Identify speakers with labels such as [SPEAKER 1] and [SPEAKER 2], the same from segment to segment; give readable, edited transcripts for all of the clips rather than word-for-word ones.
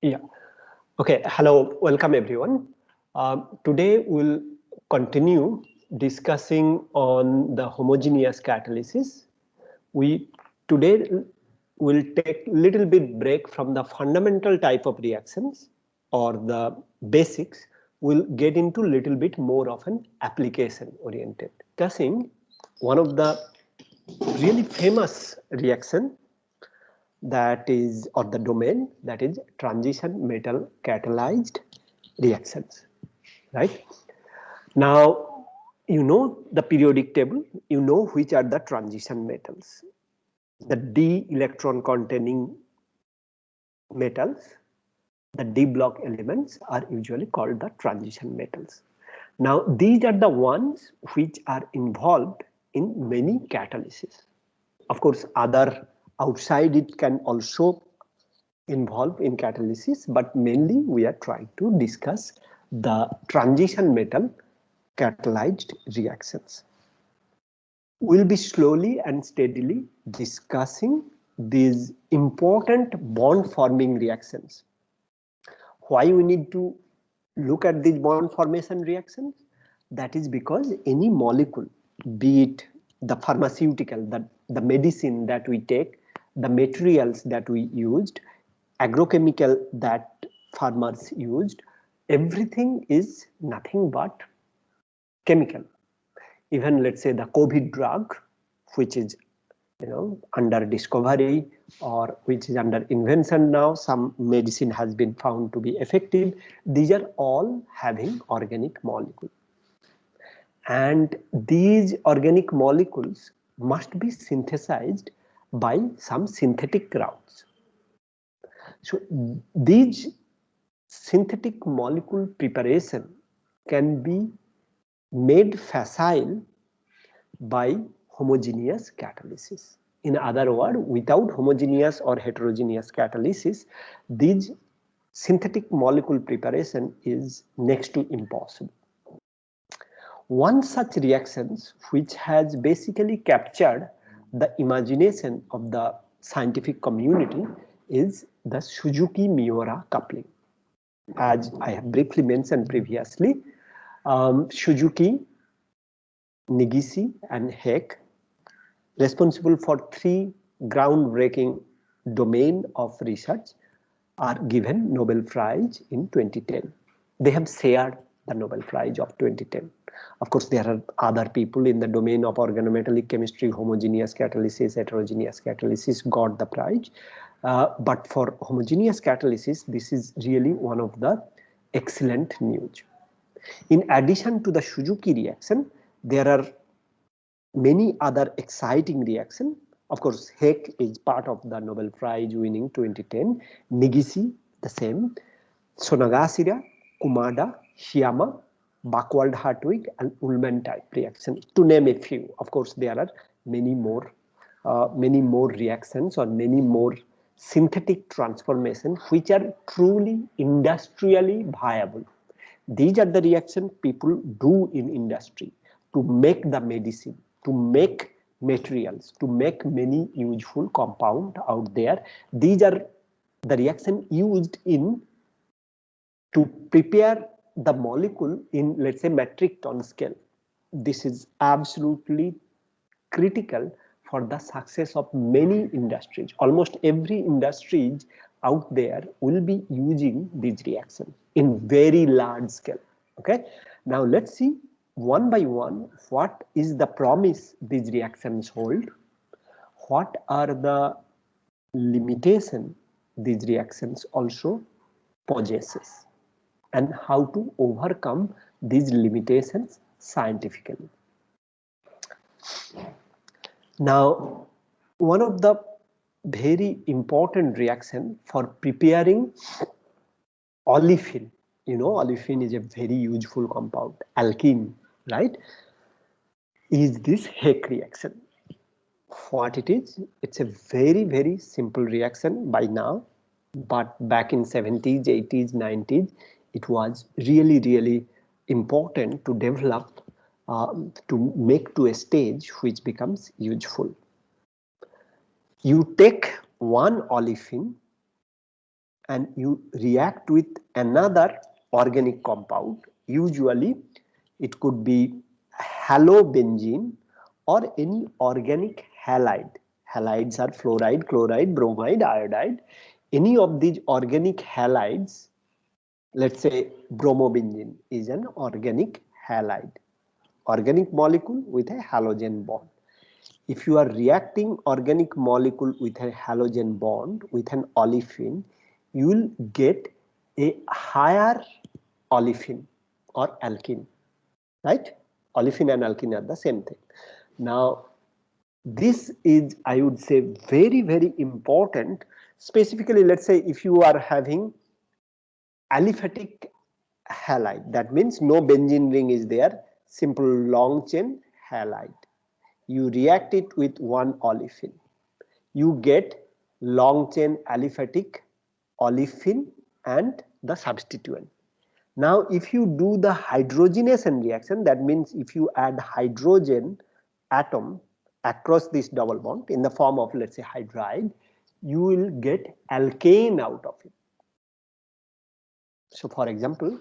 [SPEAKER 1] Yeah. Okay. Hello. Welcome, everyone. Today we'll continue discussing on the homogeneous catalysis. We today will take little bit break from the fundamental type of reactions or the basics. We'll get into little bit more of an application oriented. Discussing one of the really famous reaction that is, or the domain, that is transition metal catalyzed reactions, right? Now, you know the periodic table, you know which are the transition metals. The d electron containing metals, the d block elements are usually called the transition metals. Now, these are the ones which are involved in many catalysis. Of course, other outside it can also involved in catalysis, but mainly we are trying to discuss the transition metal catalyzed reactions. We'll be slowly and steadily discussing these important bond forming reactions. Why we need to look at these bond formation reactions? That is because any molecule, be it the pharmaceutical, the medicine that we take, the materials that we used, agrochemical that farmers used, everything is nothing but chemical. Even let's say the COVID drug, which is under discovery or which is under invention now, some medicine has been found to be effective. These are all having organic molecules. And these organic molecules must be synthesized by some synthetic routes. So these synthetic molecule preparation can be made facile by homogeneous catalysis. In other words, without homogeneous or heterogeneous catalysis, this synthetic molecule preparation is next to impossible. One such reaction which has basically captured the imagination of the scientific community is the Suzuki-Miura coupling. As I have briefly mentioned previously, Suzuki, Negishi and Heck, responsible for 3 groundbreaking domain of research, are given Nobel Prize in 2010. They have shared the Nobel Prize of 2010. Of course, there are other people in the domain of organometallic chemistry, homogeneous catalysis, heterogeneous catalysis got the prize. But for homogeneous catalysis, this is really one of the excellent news. In addition to the Suzuki reaction, there are many other exciting reactions. Of course, Heck is part of the Nobel Prize winning 2010. Negishi, the same. Sonagasira, Kumada, Shiyama, Backward-Hartwig, and Ullmann type reaction, to name a few. Of course, there are many more reactions or many more synthetic transformations which are truly industrially viable. These are the reactions people do in industry to make the medicine, to make materials, to make many useful compound out there. These are the reaction used in to prepare the molecule in, let's say, metric ton scale. This is absolutely critical for the success of many industries. Almost every industry out there will be using these reactions in very large scale. Okay, now let's see one by one what is the promise these reactions hold, what are the limitations these reactions also possesses, and how to overcome these limitations scientifically. Now, one of the very important reaction for preparing olefin, olefin is a very useful compound, alkene, right, is this Heck reaction. What it is, it's a very, very simple reaction by now, but back in 70s, 80s, 90s, it was really, really important to develop, to make to a stage which becomes useful. You take one olefin and you react with another organic compound. Usually it could be halobenzene or any organic halide. Halides are fluoride, chloride, bromide, iodide. Any of these organic halides, let's say bromobenzene is an organic halide, organic molecule with a halogen bond. If you are reacting organic molecule with a halogen bond with an olefin, you will get a higher olefin or alkene, right? Olefin and alkene are the same thing. Now, this is, I would say, very, very important. Specifically, let's say if you are having aliphatic halide, that means no benzene ring is there, simple long chain halide. You react it with one olefin, you get long chain aliphatic olefin and the substituent. Now if you do the hydrogenation reaction, that means if you add hydrogen atom across this double bond in the form of, let's say, hydride, you will get alkane out of it. So for example,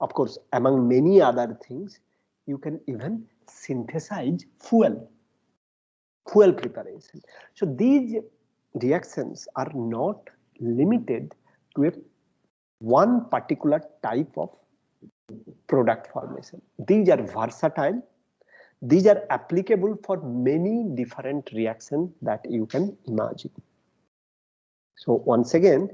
[SPEAKER 1] of course, among many other things, you can even synthesize fuel preparation. So these reactions are not limited to a one particular type of product formation. These are versatile. These are applicable for many different reactions that you can imagine. So once again,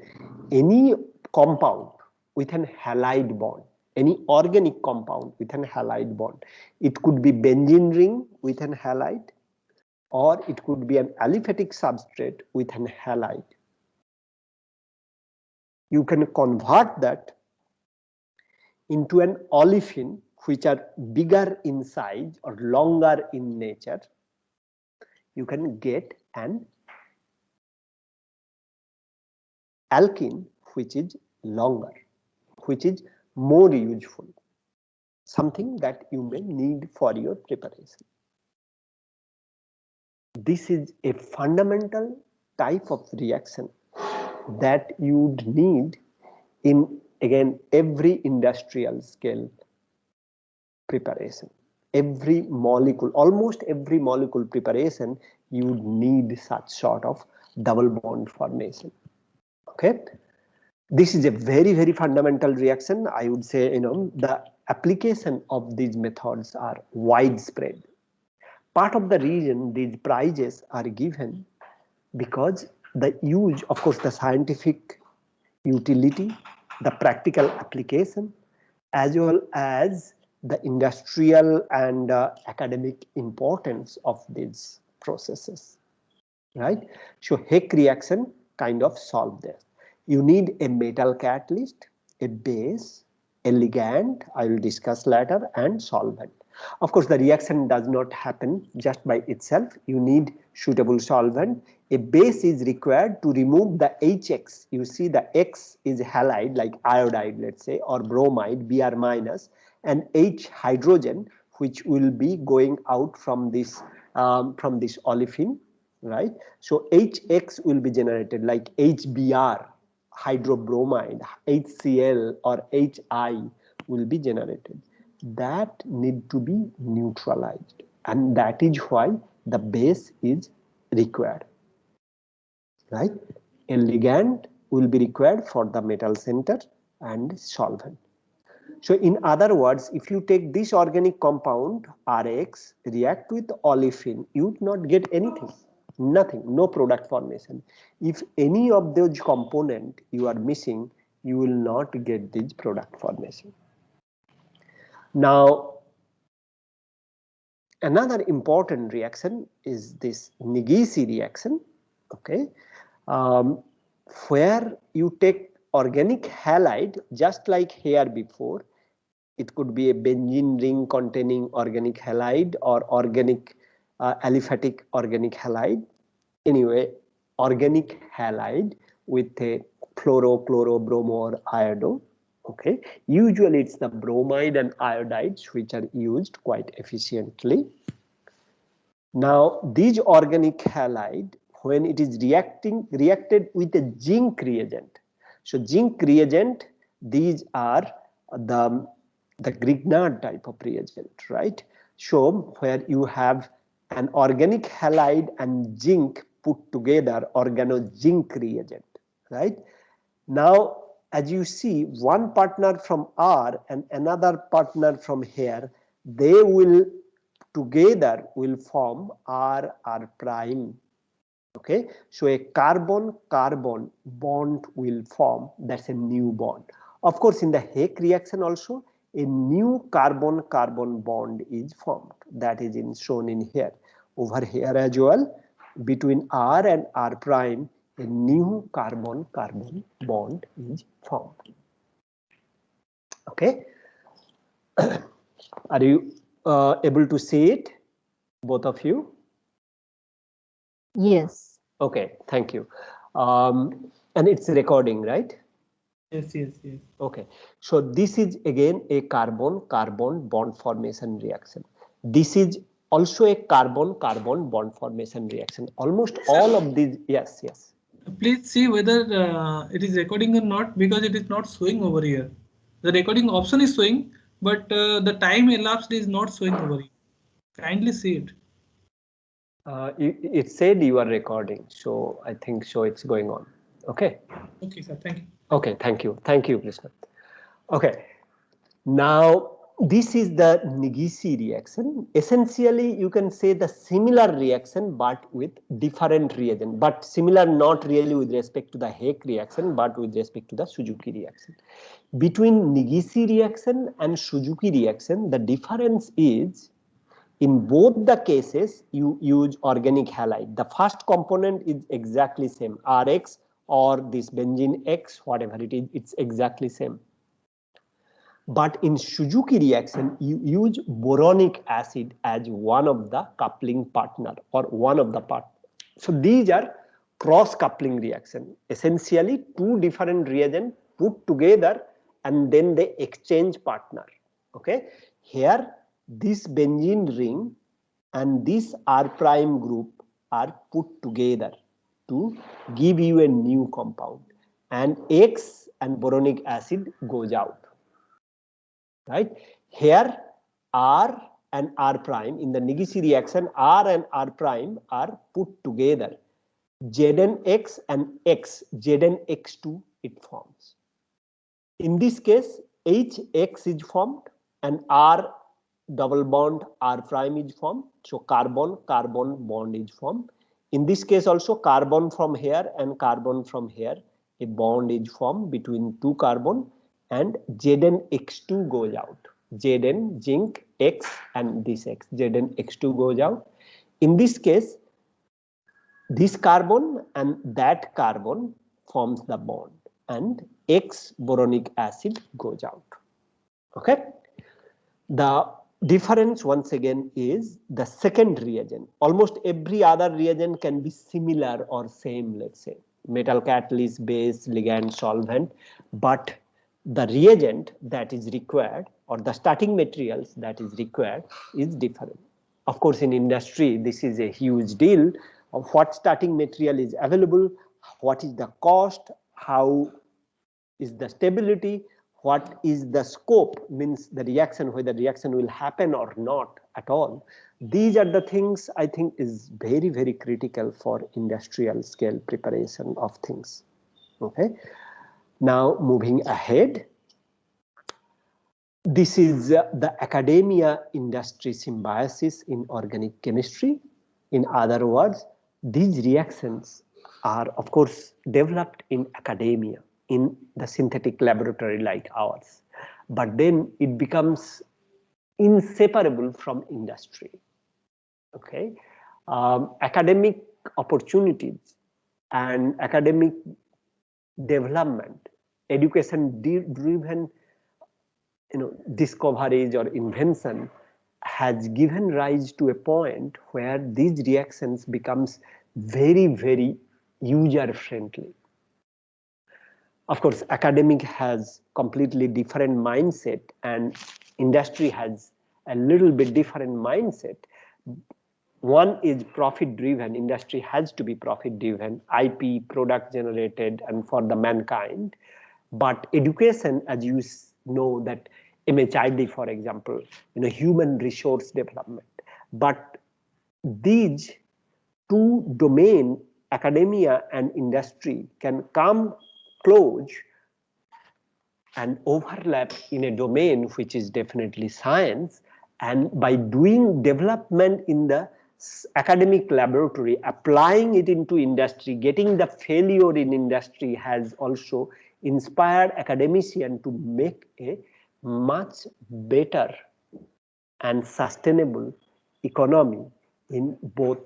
[SPEAKER 1] any compound with an halide bond, any organic compound with an halide bond, it could be benzene ring with an halide, or it could be an aliphatic substrate with an halide. You can convert that into an olefin, which are bigger in size or longer in nature. You can get an alkene which is longer, which is more useful, something that you may need for your preparation. This is a fundamental type of reaction that you would need in, again, every industrial scale preparation. Every molecule, almost every molecule preparation, you would need such sort of double bond formation. Okay, this is a very, very fundamental reaction. I would say, the application of these methods are widespread. Part of the reason these prizes are given because the use, of course, the scientific utility, the practical application, as well as the industrial and academic importance of these processes, right? So Heck reaction kind of solve this. You need a metal catalyst, a base, a ligand, I will discuss later, and solvent. Of course, the reaction does not happen just by itself. You need suitable solvent. A base is required to remove the HX. You see the X is halide like iodide, let's say, or bromide, Br minus, and H hydrogen, which will be going out from this olefin, right? So HX will be generated like HBr, hydrobromide, HCl or HI will be generated. That need to be neutralized, and that is why the base is required, right? A ligand will be required for the metal center and solvent. So in other words, if you take this organic compound Rx, react with olefin, you would not get anything, nothing, no product formation. If any of those components you are missing, you will not get this product formation. Now, another important reaction is this Negishi reaction, okay, where you take organic halide, just like here before. It could be a benzene ring containing organic halide or organic aliphatic organic halide. Anyway, organic halide with a fluoro, chloro, bromo or iodo. Okay, usually it's the bromide and iodides which are used quite efficiently. Now, these organic halide, when it is reacted with a zinc reagent, So zinc reagent, these are the Grignard type of reagent, right? So where you have an organic halide and zinc put together, organo-zinc reagent, right? Now, as you see, one partner from R and another partner from here, they will together will form R prime. Okay, so a carbon-carbon bond will form. That's a new bond. Of course, in the Heck reaction also, a new carbon-carbon bond is formed. That is shown in here. Over here as well, between R and R prime, a new carbon-carbon bond is formed. Okay, are you able to see it, both of you?
[SPEAKER 2] Yes.
[SPEAKER 1] Okay, thank you. And it's recording, right?
[SPEAKER 3] Yes, yes, yes.
[SPEAKER 1] Okay, so this is again a carbon-carbon bond formation reaction. This is also a carbon-carbon bond formation reaction. Almost all of these, yes, yes.
[SPEAKER 3] Please see whether it is recording or not, because it is not showing over here. The recording option is showing, but the time elapsed is not showing over here. Kindly see it.
[SPEAKER 1] It said you are recording, so I think so it's going on. Okay.
[SPEAKER 3] Okay, sir. Thank you.
[SPEAKER 1] Okay, thank you, Krishna. Okay, now this is the Negishi reaction. Essentially, you can say the similar reaction but with different reagent, but similar not really with respect to the Heck reaction, but with respect to the Suzuki reaction. Between Negishi reaction and Suzuki reaction, the difference is in both the cases you use organic halide. The first component is exactly same, Rx or this benzene X, whatever it is, it's exactly same. But in Suzuki reaction, you use boronic acid as one of the coupling partner or one of the part. So these are cross coupling reaction. Essentially, two different reagents put together and then they exchange partner. Okay, here this benzene ring and this R prime group are put together to give you a new compound, and X and boronic acid goes out. Right here, R and R prime in the Negishi reaction, R and R prime are put together. Znx and X, Znx2 it forms. In this case, HX is formed and R double bond R prime is formed. So carbon-carbon bond is formed. In this case also, carbon from here and carbon from here, a bond is formed between two carbon, and Znx2 goes out. Zn, zinc, X and this X, Znx2 goes out. In this case, this carbon and that carbon forms the bond and X boronic acid goes out. Okay. The difference once again is the second reagent. Almost every other reagent can be similar or same, let's say metal catalyst, base, ligand, solvent, but the reagent that is required or the starting materials that is required is different. Of course, in industry, this is a huge deal of what starting material is available, what is the cost, how is the stability, what is the scope, means the reaction, whether reaction will happen or not at all. These are the things I think is very, very critical for industrial scale preparation of things. Okay. Now moving ahead. This is the academia industry symbiosis in organic chemistry. In other words, these reactions are of course developed in academia, in the synthetic laboratory like ours, but then it becomes inseparable from industry. Okay, academic opportunities and academic development, education driven discoveries or invention has given rise to a point where these reactions becomes very, very user friendly. Of course, academic has completely different mindset and industry has a little bit different mindset. One is profit driven. Industry has to be profit driven, IP, product generated, and for the mankind. But education, as you know, that MHID, for example, human resource development. But these two domain, academia and industry, can come close and overlap in a domain which is definitely science, and by doing development in the academic laboratory, applying it into industry, getting the failure in industry has also inspired academicians to make a much better and sustainable economy in both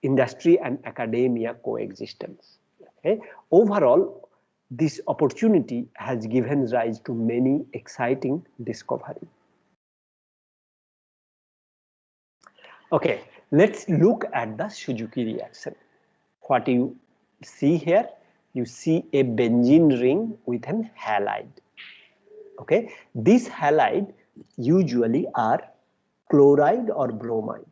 [SPEAKER 1] industry and academia coexistence. Okay? Overall, this opportunity has given rise to many exciting discoveries. Okay, let's look at the Suzuki reaction. What you see here, you see a benzene ring with an halide. Okay, these halide usually are chloride or bromide.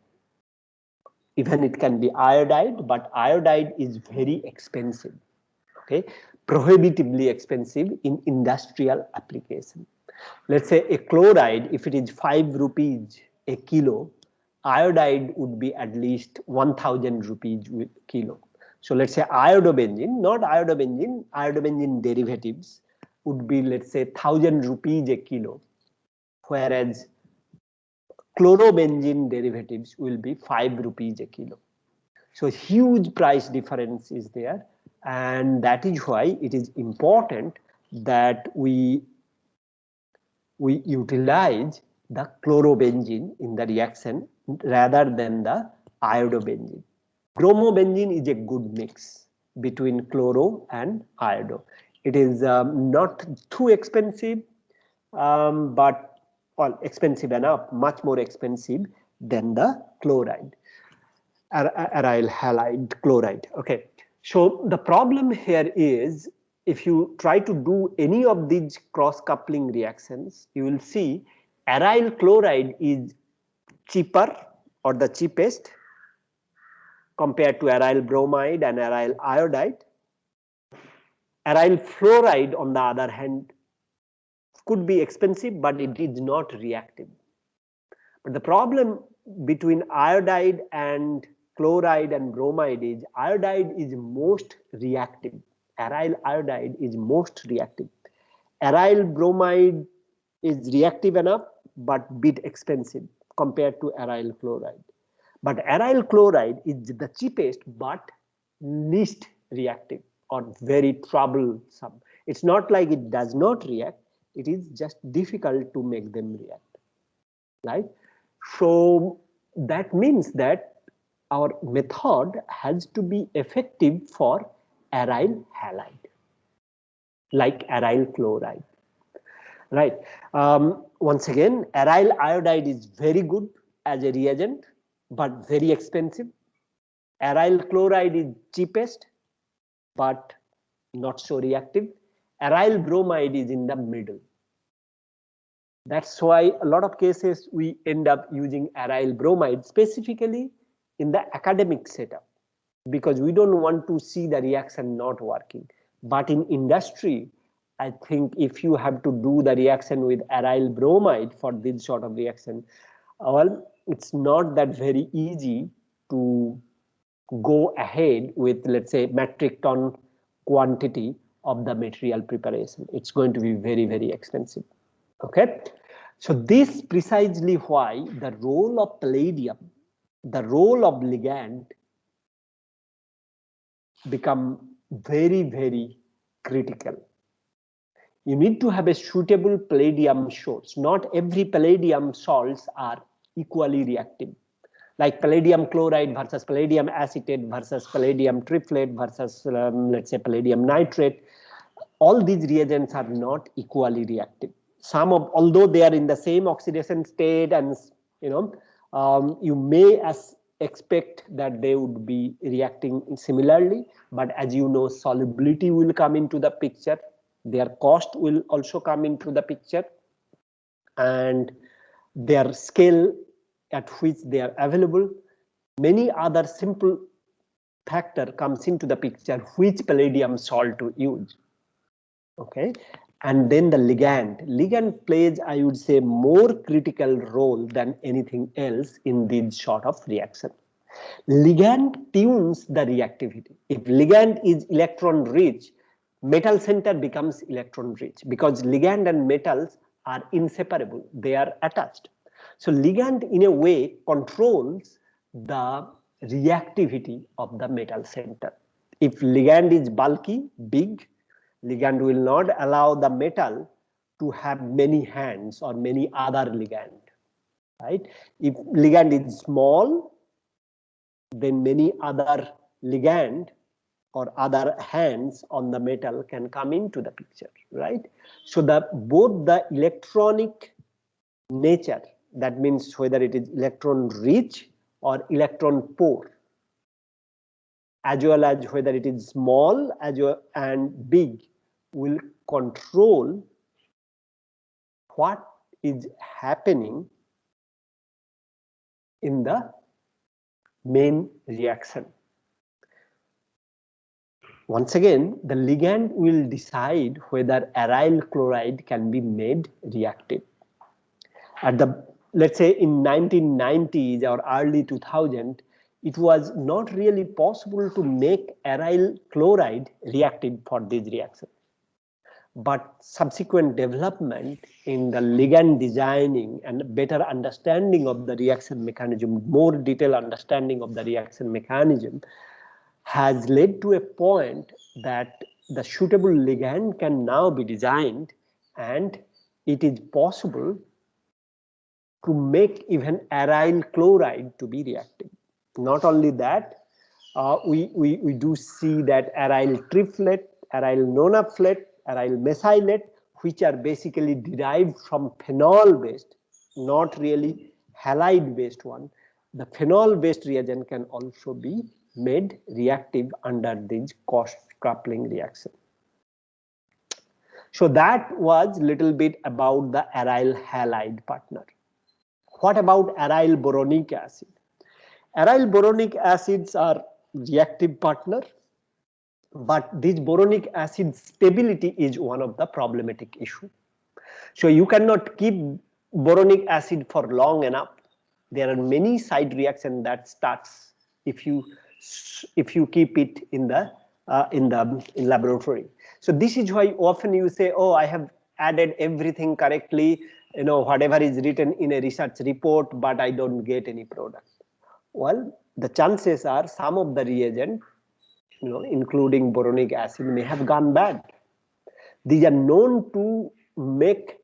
[SPEAKER 1] Even it can be iodide, but iodide is very expensive. Okay, prohibitively expensive in industrial application. Let's say a chloride, if it is 5 rupees a kilo, iodide would be at least 1000 rupees a kilo. So let's say iodobenzene, not iodobenzene, iodobenzene derivatives would be, let's say, 1000 rupees a kilo, whereas chlorobenzene derivatives will be 5 rupees a kilo. So huge price difference is there, and that is why it is important that we utilize the chlorobenzene in the reaction rather than the iodobenzene. Bromobenzene is a good mix between chloro and iodo. It is not too expensive, but well, expensive enough, much more expensive than the chloride, aryl halide chloride. Okay, so the problem here is, if you try to do any of these cross coupling reactions, you will see aryl chloride is cheaper or the cheapest compared to aryl bromide and aryl iodide. Aryl fluoride, on the other hand, could be expensive, but it is not reactive. But the problem between iodide and chloride and bromide is iodide is most reactive. Aryl iodide is most reactive. Aryl bromide is reactive enough, but bit expensive compared to aryl chloride. But aryl chloride is the cheapest, but least reactive or very troublesome. It's not like it does not react, it is just difficult to make them react, right? So that means that our method has to be effective for aryl halide, like aryl chloride, right? Once again, aryl iodide is very good as a reagent, but very expensive. Aryl chloride is cheapest, but not so reactive. Aryl bromide is in the middle. That's why a lot of cases we end up using aryl bromide specifically in the academic setup, because we don't want to see the reaction not working. But in industry, I think if you have to do the reaction with aryl bromide for this sort of reaction, well, it's not that very easy to go ahead with, let's say, metric ton quantity of the material preparation. It's going to be very, very expensive. Okay, so this precisely why the role of palladium, the role of ligand, become very, very critical. You need to have a suitable palladium source. Not every palladium salts are equally reactive. Like palladium chloride versus palladium acetate versus palladium triplet versus let's say palladium nitrate. All these reagents are not equally reactive. Some of, although they are in the same oxidation state, and you may expect that they would be reacting similarly, but as you know, solubility will come into the picture, their cost will also come into the picture, and their scale at which they are available many other simple factor comes into the picture, which palladium salt to use. Okay, and then the ligand plays, I would say, more critical role than anything else in this sort of reaction. Ligand tunes the reactivity. If ligand is electron rich, metal center becomes electron rich, because ligand and metals are inseparable, they are attached. So ligand in a way controls the reactivity of the metal center. If ligand is bulky, big, ligand will not allow the metal to have many hands or many other ligand, right? If ligand is small, then many other ligand or other hands on the metal can come into the picture, right? So both the electronic nature, that means whether it is electron rich or electron poor, as well as whether it is small and big, will control what is happening in the main reaction. Once again, the ligand will decide whether aryl chloride can be made reactive. Let's say in 1990s or early 2000, it was not really possible to make aryl chloride reactive for this reaction. But subsequent development in the ligand designing and better understanding of the reaction mechanism, more detailed understanding of the reaction mechanism, has led to a point that the suitable ligand can now be designed, and it is possible to make even aryl chloride to be reactive. Not only that, we do see that aryl triplet, aryl nonaphthalate, aryl mesylate, which are basically derived from phenol based, not really halide based one. The phenol based reagent can also be made reactive under this cross coupling reaction. So that was little bit about the aryl halide partner. What about aryl boronic acid? Aryl boronic acids are reactive partner, but this boronic acid stability is one of the problematic issue. So you cannot keep boronic acid for long enough. There are many side reactions that starts if you keep it in laboratory. So this is why often you say, oh, I have added everything correctly, whatever is written in a research report, but I don't get any product. Well, the chances are some of the reagent, including boronic acid, may have gone bad. These are known to make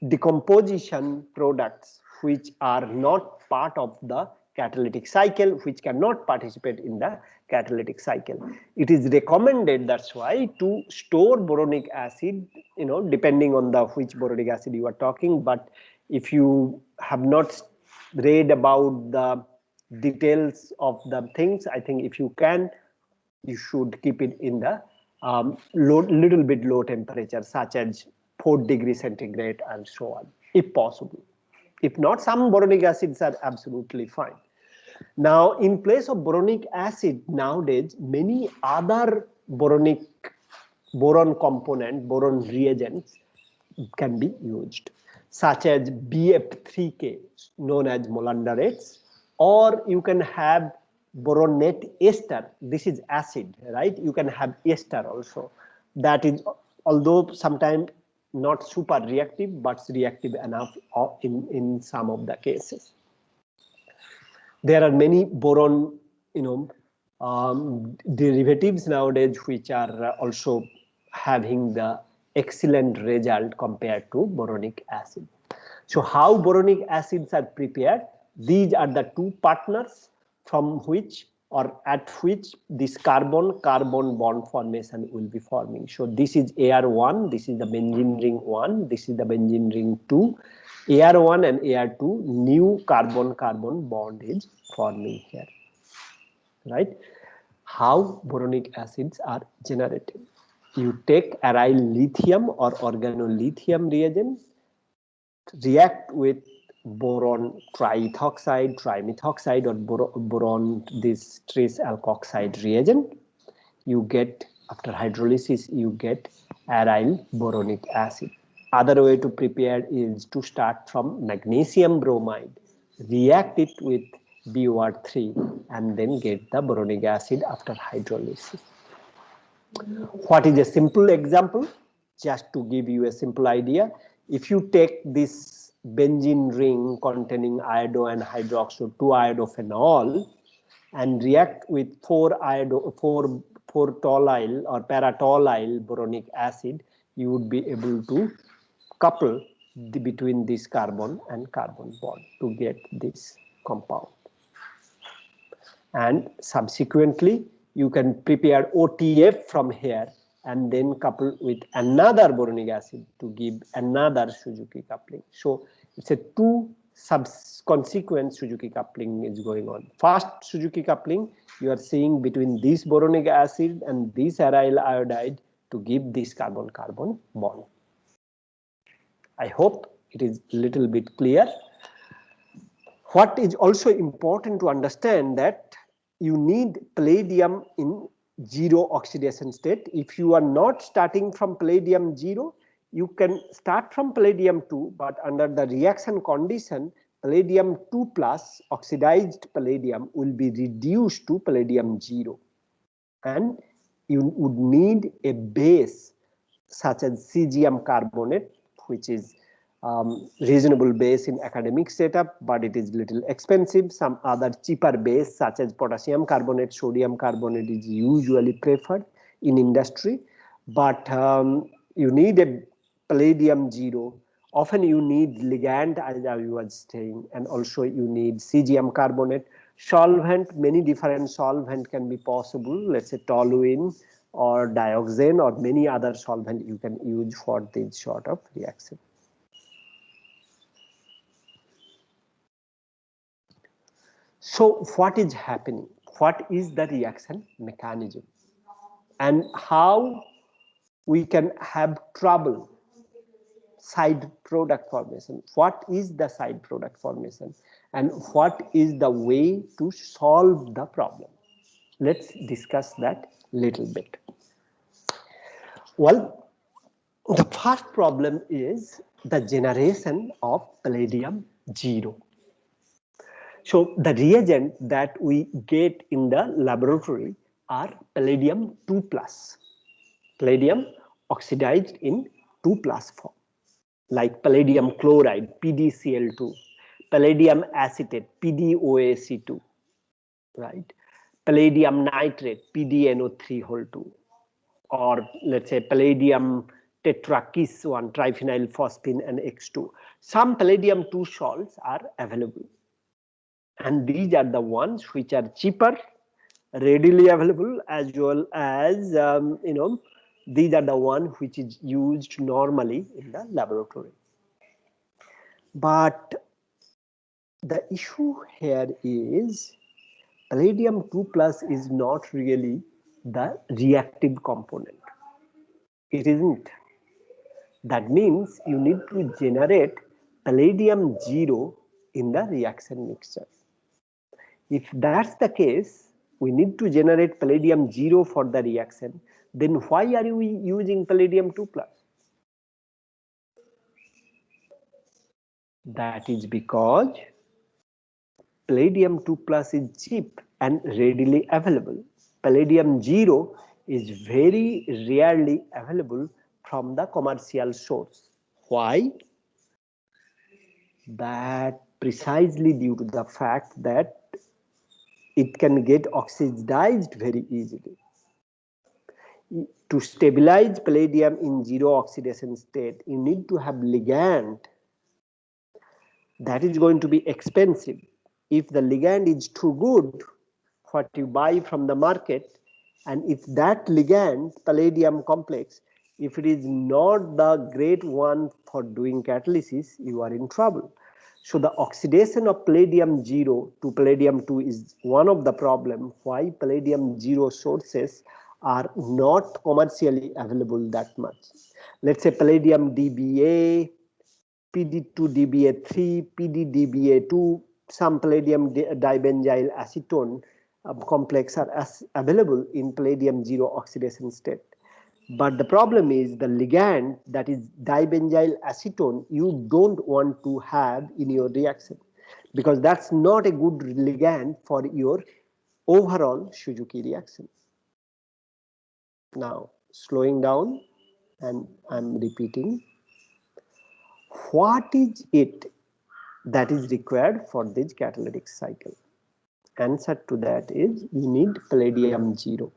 [SPEAKER 1] decomposition products which are not part of the catalytic cycle, which cannot participate in the catalytic cycle. It is recommended, that's why, to store boronic acid, depending on which boronic acid you are talking. But if you have not read about the details of the things, I think if you can, you should keep it in the little bit low temperature, such as 4 degrees centigrade and so on, if possible. If not, some boronic acids are absolutely fine. Now, in place of boronic acid, nowadays, many other boron component, boron reagents can be used, such as BF3K, known as mollandarates, or you can have boronate ester. This is acid, right? You can have ester also. That is, although sometimes not super reactive, but reactive enough in some of the cases. There are many boron, derivatives nowadays which are also having the excellent result compared to boronic acid. So how boronic acids are prepared? These are the two partners from which or at which this carbon-carbon bond formation will be forming. So this is AR1, this is the benzene ring 1, this is the benzene ring 2. AR1 and AR2, new carbon-carbon bond is forming here, right? How boronic acids are generated? You take aryl lithium or organolithium reagent, react with boron triethoxide, trimethoxide, or boron this trace alkoxide reagent, you get, after hydrolysis, you get aryl boronic acid. Other way to prepare is to start from magnesium bromide, react it with BOR3, and then get the boronic acid after hydrolysis. What is a simple example? Just to give you a simple idea, if you take this benzene ring containing iodo and hydroxo 2-iodophenol and react with 4-toluyl or paratoluyl boronic acid, you would be able to couple between this carbon and carbon bond to get this compound. And subsequently, you can prepare OTF from here and then couple with another boronic acid to give another Suzuki coupling. So it's a two consequent Suzuki coupling is going on. First Suzuki coupling, you are seeing between this boronic acid and this aryl iodide to give this carbon-carbon bond. I hope it is a little bit clear. What is also important to understand that you need palladium in zero oxidation state. If you are not starting from palladium 0, you can start from palladium 2, but under the reaction condition, palladium 2 plus oxidized palladium will be reduced to palladium 0. And you would need a base such as cesium carbonate, which is reasonable base in academic setup, but it is little expensive. Some other cheaper base such as potassium carbonate, sodium carbonate is usually preferred in industry, but you need a palladium 0. Often you need ligand, as I was saying, and also you need cesium carbonate. Solvent, many different solvent can be possible, let's say toluene or dioxane or many other solvent you can use for this sort of reaction. So what is happening? What is the reaction mechanism? And how we can have trouble side product formation? What is the side product formation? And what is the way to solve the problem? Let's discuss that little bit. Well, the first problem is the generation of palladium 0. So the reagent that we get in the laboratory are palladium 2 plus, palladium oxidized in 2 plus form, like palladium chloride PdCl2, palladium acetate PdOAC2, right? Palladium nitrate PdNO3 whole 2, or let's say palladium tetrakis 1 triphenyl phosphine and X2. Some palladium 2 salts are available. And these are the ones which are cheaper, readily available, as well as these are the ones which is used normally in the laboratory. But the issue here is palladium 2 plus is not really the reactive component. It isn't. That means you need to generate palladium 0 in the reaction mixture. If that's the case, we need to generate palladium 0 for the reaction. Then why are we using palladium 2 plus? That is because palladium 2 plus is cheap and readily available. Palladium 0 is very rarely available from the commercial source. Why? That precisely due to the fact that it can get oxidized very easily. To stabilize palladium in zero oxidation state, you need to have ligand that is going to be expensive. If the ligand is too good, what you buy from the market, and if that ligand, palladium complex, if it is not the great one for doing catalysis, you are in trouble. So the oxidation of palladium 0 to palladium 2 is one of the problems why palladium 0 sources are not commercially available that much. Let's say palladium DBA, PD2DBA3, PDDBA2, some palladium dibenzyl acetone complex are available in palladium 0 oxidation state. But the problem is the ligand, that is dibenzyl acetone, you don't want to have in your reaction because that's not a good ligand for your overall Suzuki reaction. Now, slowing down, and I'm repeating, what is it that is required for this catalytic cycle? Answer to that is you need palladium 0.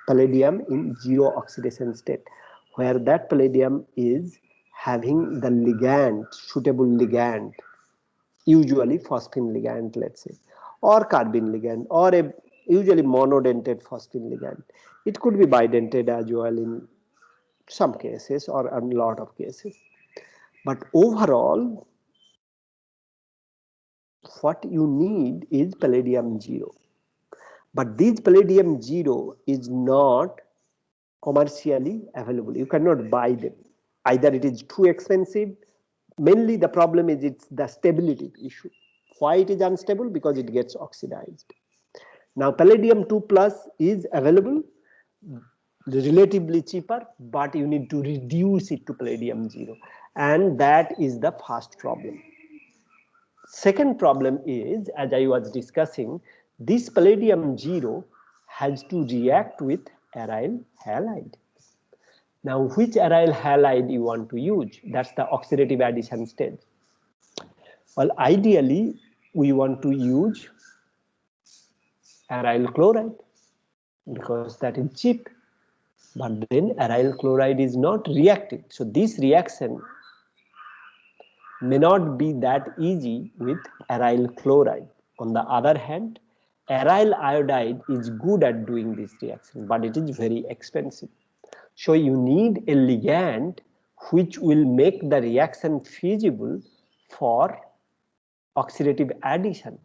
[SPEAKER 1] Palladium in 0 oxidation state, where that palladium is having the ligand, suitable ligand, usually phosphine ligand, let's say, or carbene ligand, or a usually monodentate phosphine ligand. It could be bidentate as well in some cases or a lot of cases. But overall, what you need is palladium 0. But this palladium 0 is not commercially available. You cannot buy them. Either it is too expensive. Mainly the problem is it's the stability issue. Why it is unstable? Because it gets oxidized. Now palladium 2 plus is available, relatively cheaper, but you need to reduce it to palladium 0, and that is the first problem. Second problem is, as I was discussing, this palladium 0 has to react with aryl halide. Now, which aryl halide you want to use? That's the oxidative addition stage. Well, ideally, we want to use aryl chloride because that is cheap. But then aryl chloride is not reactive. So this reaction may not be that easy with aryl chloride. On the other hand, aryl iodide is good at doing this reaction, but it is very expensive. So you need a ligand which will make the reaction feasible for oxidative addition.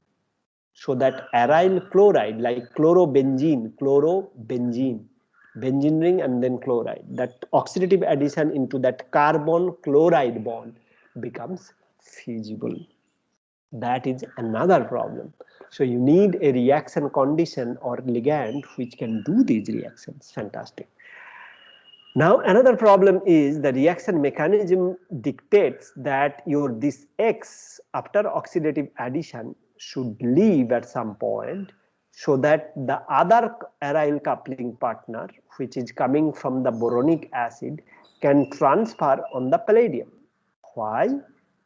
[SPEAKER 1] So that aryl chloride, like chlorobenzene, benzene ring and then chloride, that oxidative addition into that carbon chloride bond becomes feasible. That is another problem. So you need a reaction condition or ligand which can do these reactions. Fantastic. Now another problem is the reaction mechanism dictates that this X after oxidative addition should leave at some point, so that the other aryl coupling partner, which is coming from the boronic acid, can transfer on the palladium. Why?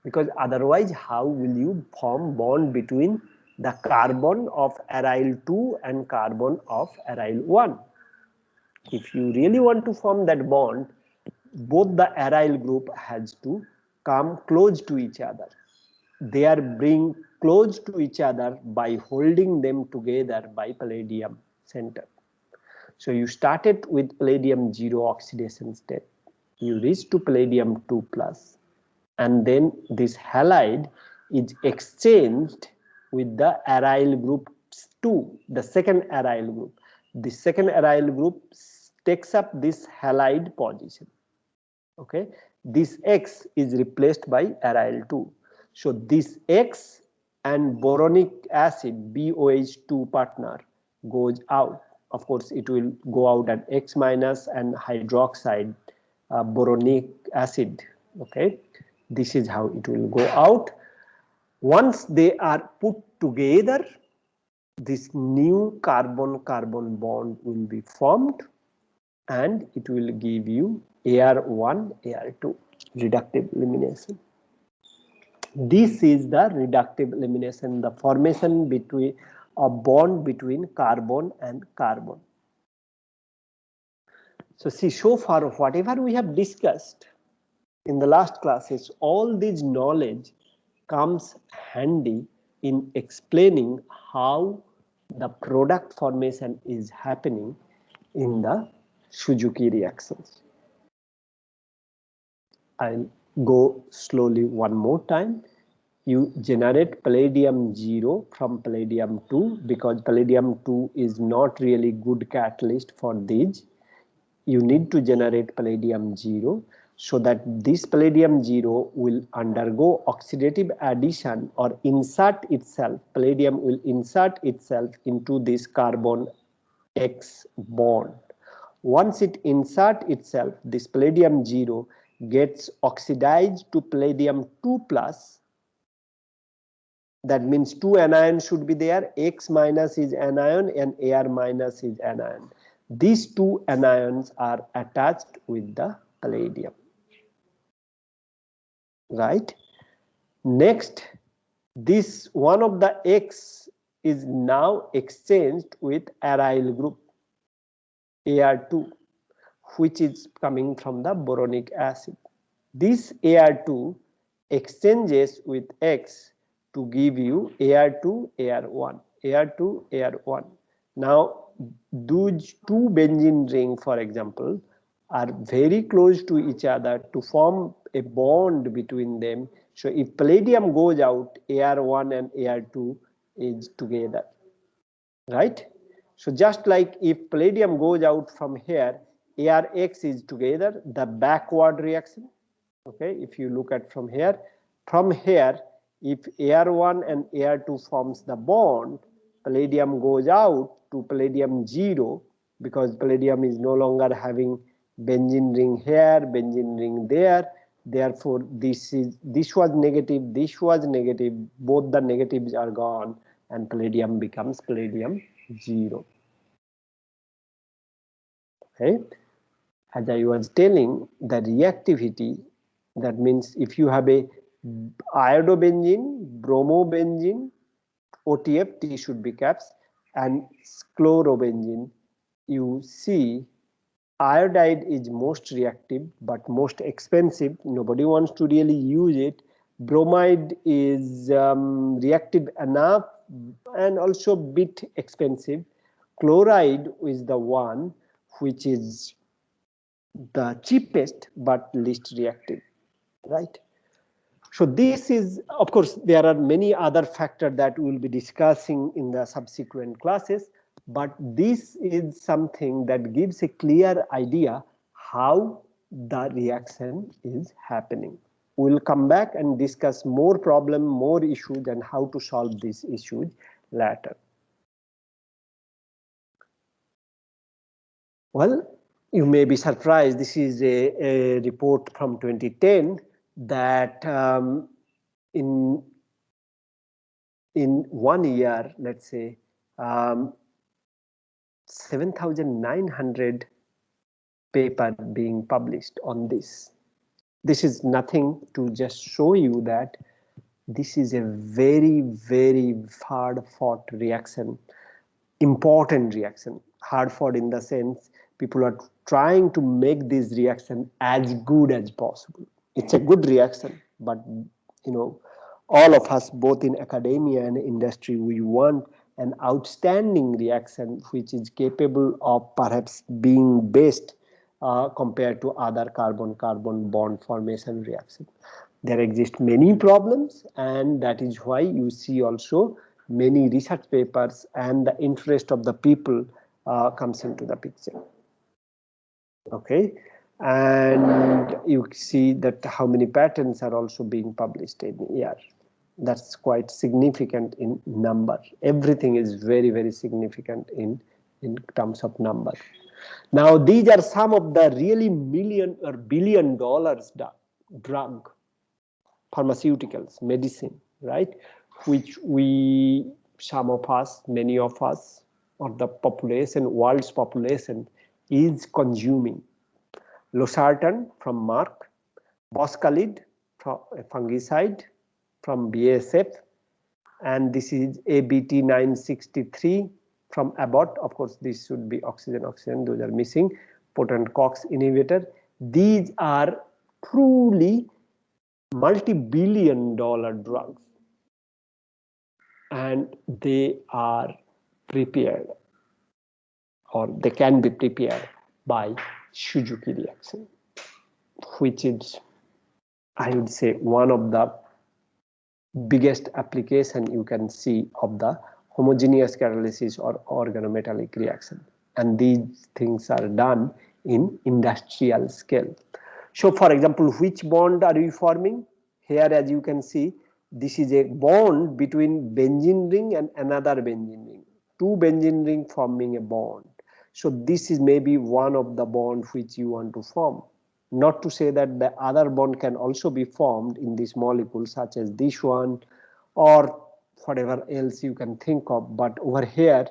[SPEAKER 1] Because otherwise how will you form bond between the carbon of aryl 2 and carbon of aryl 1? If you really want to form that bond, both the aryl group has to come close to each other. They are being close to each other by holding them together by palladium center. So you started with palladium 0 oxidation state. You reach to palladium 2 plus, and then this halide is exchanged with the aryl group 2, the second aryl group. The second aryl group takes up this halide position. Okay, this X is replaced by aryl 2. So this X and boronic acid BOH2 partner goes out. Of course, it will go out at X minus and hydroxide boronic acid. Okay, this is how it will go out. Once they are put together, this new carbon-carbon bond will be formed, and it will give you AR1, AR2, reductive elimination. This is the reductive elimination, the formation between a bond between carbon and carbon. So see, so far whatever we have discussed in the last classes, all this knowledge comes handy in explaining how the product formation is happening in the Suzuki reactions. I'll go slowly one more time. You generate palladium 0 from palladium 2 because palladium 2 is not really good catalyst for these. You need to generate palladium 0. so that this palladium 0 will undergo oxidative addition or insert itself, palladium will insert itself into this carbon X bond. Once it insert itself, this palladium 0 gets oxidized to palladium 2 plus. That means 2 anion should be there, X minus is anion and Ar minus is anion. These 2 anions are attached with the palladium. Right? Next, this one of the X is now exchanged with aryl group Ar2, which is coming from the boronic acid. This Ar2 exchanges with X to give you Ar2, Ar1, Ar2, Ar1. Now, those 2 benzene rings, for example, are very close to each other to form a bond between them. So, if palladium goes out, Ar1 and Ar2 is together, right? So, just like if palladium goes out from here, Arx is together, the backward reaction. Okay, if you look at from here, if Ar1 and Ar2 forms the bond, palladium goes out to palladium 0 because palladium is no longer having benzene ring here, benzene ring there. Therefore, this was negative, both the negatives are gone, and palladium becomes palladium 0. Okay, as I was telling, the reactivity, that means if you have a iodobenzene, bromobenzene, OTF, T should be caps, and chlorobenzene, you see iodide is most reactive but most expensive. Nobody wants to really use it. Bromide is reactive enough and also a bit expensive. Chloride is the one which is the cheapest but least reactive, right? So this is, of course, there are many other factors that we will be discussing in the subsequent classes, but this is something that gives a clear idea how the reaction is happening. We will come back and discuss more problem, more issues, and how to solve these issues later. Well, you may be surprised. This is a report from 2010 that in 1 year, let's say, 7,900 paper being published on this. This is nothing to just show you that this is a very, very hard fought reaction, important reaction. Hard fought in the sense people are trying to make this reaction as good as possible. It's a good reaction, but you know, all of us, both in academia and industry, we want an outstanding reaction which is capable of perhaps being best compared to other carbon-carbon bond formation reaction. There exist many problems, and that is why you see also many research papers and the interest of the people comes into the picture. Okay, and you see that how many patents are also being published in a year. That's quite significant in number. Everything is very, very significant in terms of number. Now, these are some of the really million or billion dollars drug, pharmaceuticals, medicine, right? Which some of us, many of us, or the population, world's population is consuming. Losartan from Merck, Boscalid from a fungicide from BASF, and this is ABT 963 from Abbott. Of course, this should be oxygen, those are missing. Potent COX inhibitor. These are truly multi-billion dollar drugs, and they are prepared, or they can be prepared by Suzuki reaction, which is, I would say, one of the biggest application you can see of the homogeneous catalysis or organometallic reaction, and these things are done in industrial scale. So for example, which bond are we forming? Here, as you can see, this is a bond between benzene ring and another benzene ring. Two benzene ring forming a bond. So this is maybe one of the bond which you want to form. Not to say that the other bond can also be formed in this molecule, such as this one or whatever else you can think of, but over here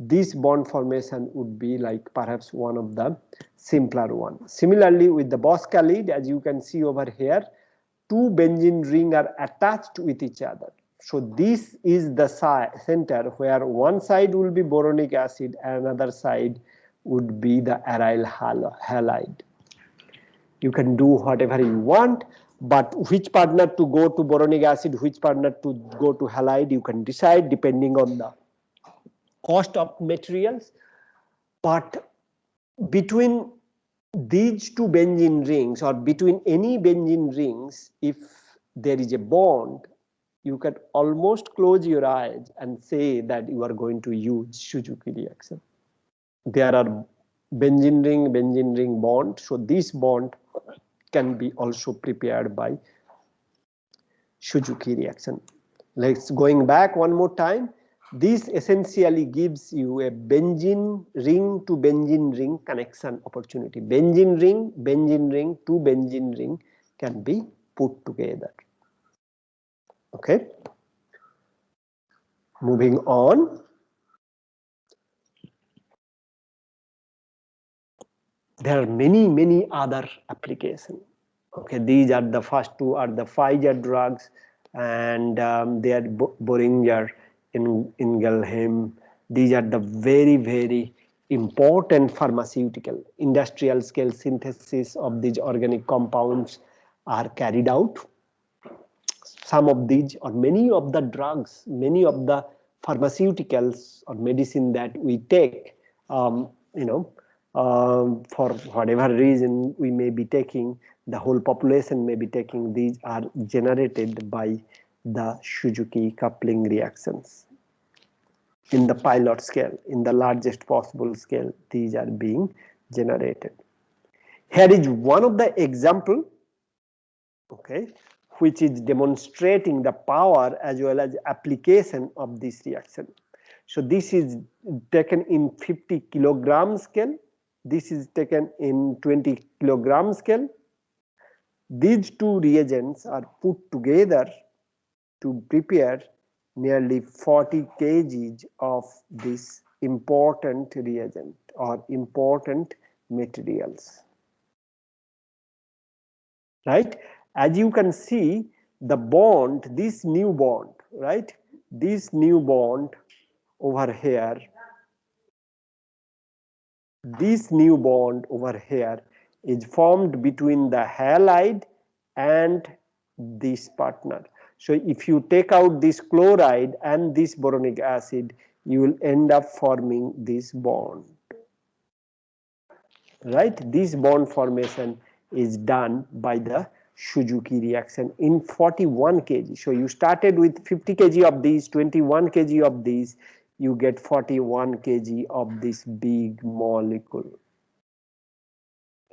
[SPEAKER 1] this bond formation would be like perhaps one of the simpler one. Similarly with the Boscalide, as you can see over here, two benzene ring are attached with each other. So this is the center where one side will be boronic acid and another side would be the aryl halide. You can do whatever you want, but which partner to go to boronic acid, which partner to go to halide, you can decide depending on the cost of materials. But between these two benzene rings or between any benzene rings, if there is a bond, you can almost close your eyes and say that you are going to use Suzuki reaction. There are benzene ring bond, so this bond can be also prepared by Suzuki reaction. Let's going back one more time. This essentially gives you a benzene ring to benzene ring connection opportunity. Benzene ring to benzene ring can be put together. Okay. Moving on. There are many other applications. Okay, these are the first two are the Pfizer drugs, and they are Boehringer Ingelheim. These are the very important pharmaceutical industrial scale synthesis of these organic compounds are carried out. Some of these or many of the drugs, many of the pharmaceuticals or medicine that we take, for whatever reason we may be taking, the whole population may be taking, these are generated by the Suzuki coupling reactions. In the pilot scale, in the largest possible scale, these are being generated. Here is one of the example, okay, which is demonstrating the power as well as application of this reaction. So this is taken in 50 kilogram scale. This is taken in 20 kilogram scale. These two reagents are put together to prepare nearly 40 kg of this important reagent or important materials. Right? As you can see, the bond, this new bond, right? This new bond over here, this new bond over here is formed between the halide and this partner. So if you take out this chloride and this boronic acid, you will end up forming this bond. Right? This bond formation is done by the Suzuki reaction in 41 kg. So you started with 50 kg of these, 21 kg of these, you get 41 kg of this big molecule.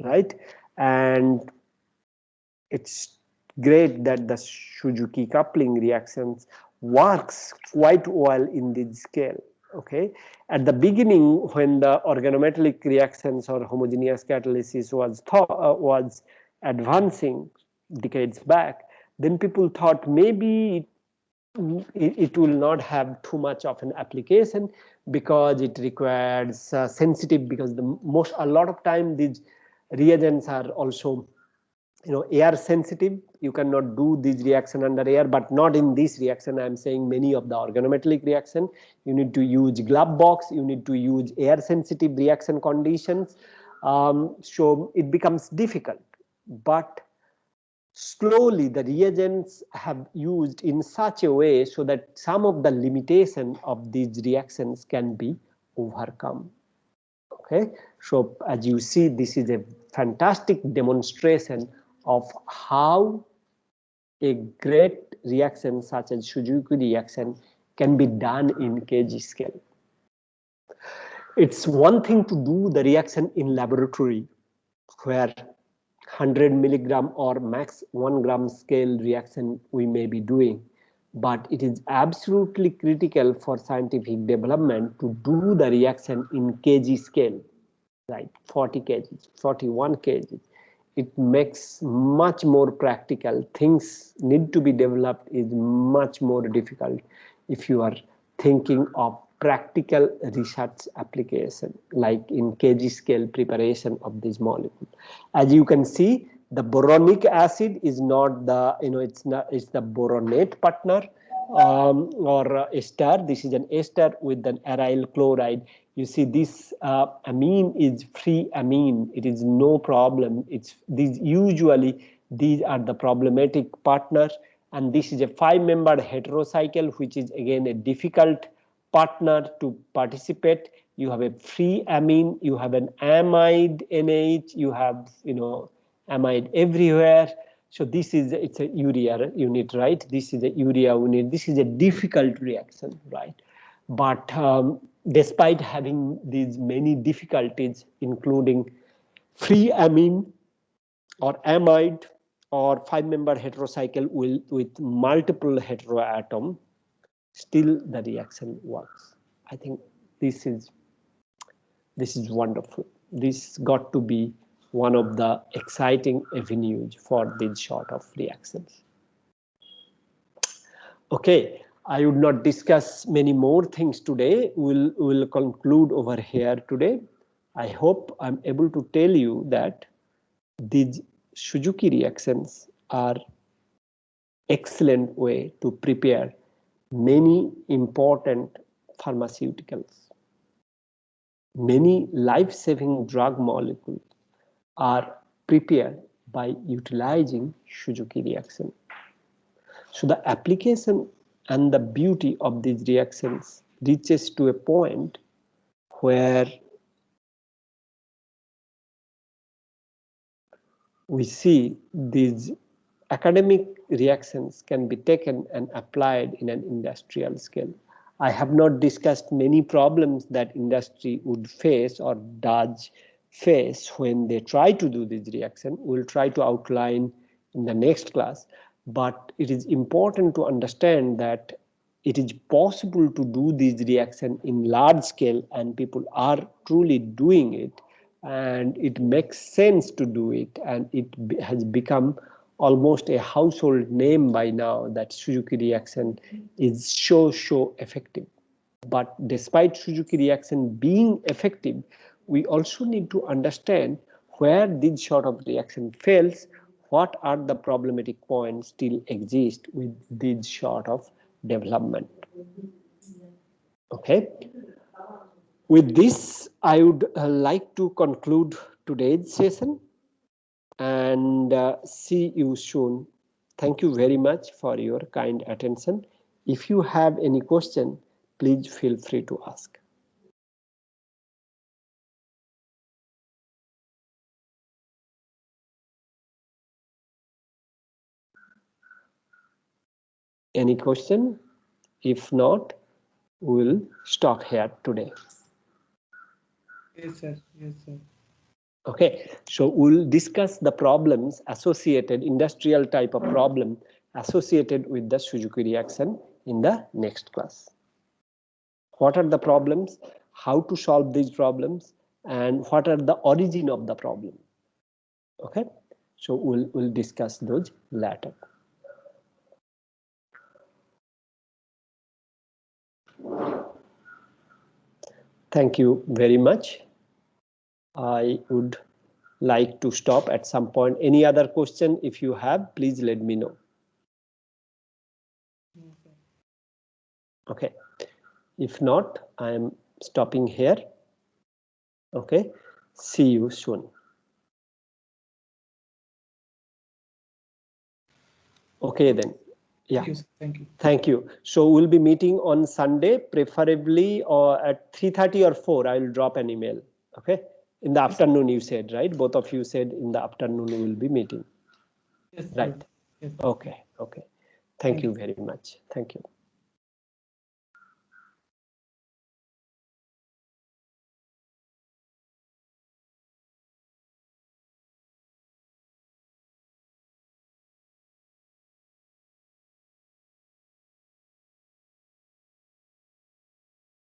[SPEAKER 1] Right? And it's great that the Suzuki coupling reactions works quite well in this scale. Okay, at the beginning, when the organometallic reactions or homogeneous catalysis was advancing decades back, then people thought maybe it will not have too much of an application because it requires sensitive, because a lot of time these reagents are also air sensitive. You cannot do this reaction under air, but not in this reaction. I'm saying many of the organometallic reaction, you need to use glove box, you need to use air sensitive reaction conditions. So it becomes difficult, but slowly the reagents have used in such a way so that some of the limitation of these reactions can be overcome. Okay, so as you see, this is a fantastic demonstration of how a great reaction such as Suzuki reaction can be done in kg scale. It's one thing to do the reaction in laboratory where 100 milligram or max 1 gram scale reaction we may be doing, but it is absolutely critical for scientific development to do the reaction in kg scale, right? 40 kg, 41 kg. It makes much more practical. Things need to be developed is much more difficult if you are thinking of practical research application, like in kg scale preparation of this molecule. As you can see, the boronic acid is not the, it's the boronate partner, or ester. This is an ester with an aryl chloride. You see this amine is free amine. It is no problem. These are the problematic partners, and this is a 5-membered heterocycle, which is again a difficult partner to participate. You have a free amine, you have an amide NH, you have amide everywhere. So it's a urea unit, right? This is a urea unit. This is a difficult reaction, right? But despite having these many difficulties, including free amine or amide or 5-membered heterocycle with multiple heteroatom, still the reaction works. I think this is wonderful. This got to be one of the exciting avenues for these sort of reactions. Okay, I would not discuss many more things today. We'll conclude over here today. I hope I'm able to tell you that these Suzuki reactions are excellent way to prepare many important pharmaceuticals. Many life-saving drug molecules are prepared by utilizing Suzuki reaction. So the application and the beauty of these reactions reaches to a point where we see these academic reactions can be taken and applied in an industrial scale. I have not discussed many problems that industry would face or does face when they try to do this reaction. We'll try to outline in the next class, but it is important to understand that it is possible to do this reaction in large scale, and people are truly doing it, and it makes sense to do it, and it has become almost a household name by now that Suzuki reaction is so effective. But despite Suzuki reaction being effective, we also need to understand where this sort of reaction fails, what are the problematic points still exist with this sort of development. Okay. With this, I would like to conclude today's session and see you soon. Thank you very much for your kind attention. If you have any question, please feel free to ask. Any question? If not, we'll stop here today.
[SPEAKER 3] Yes, sir. Yes, sir.
[SPEAKER 1] Okay, so we'll discuss the problems associated, industrial type of problem associated with the Suzuki reaction in the next class. What are the problems, how to solve these problems, and what are the origin of the problem? Okay, so we'll discuss those later. Thank you very much. I would like to stop at some point. Any other question, if you have, please let me know. Okay, if not, I am stopping here. Okay, see you soon. Okay then. Yeah.
[SPEAKER 3] Thank you. Thank you.
[SPEAKER 1] Thank you. So we'll be meeting on Sunday, preferably or at 3:30 or 4. I'll drop an email. Okay. In the afternoon, you said, right? Both of you said in the afternoon we will be meeting.
[SPEAKER 3] Yes.
[SPEAKER 1] Right.
[SPEAKER 3] Yes.
[SPEAKER 1] Okay. Okay. Thank you very much. Thank you.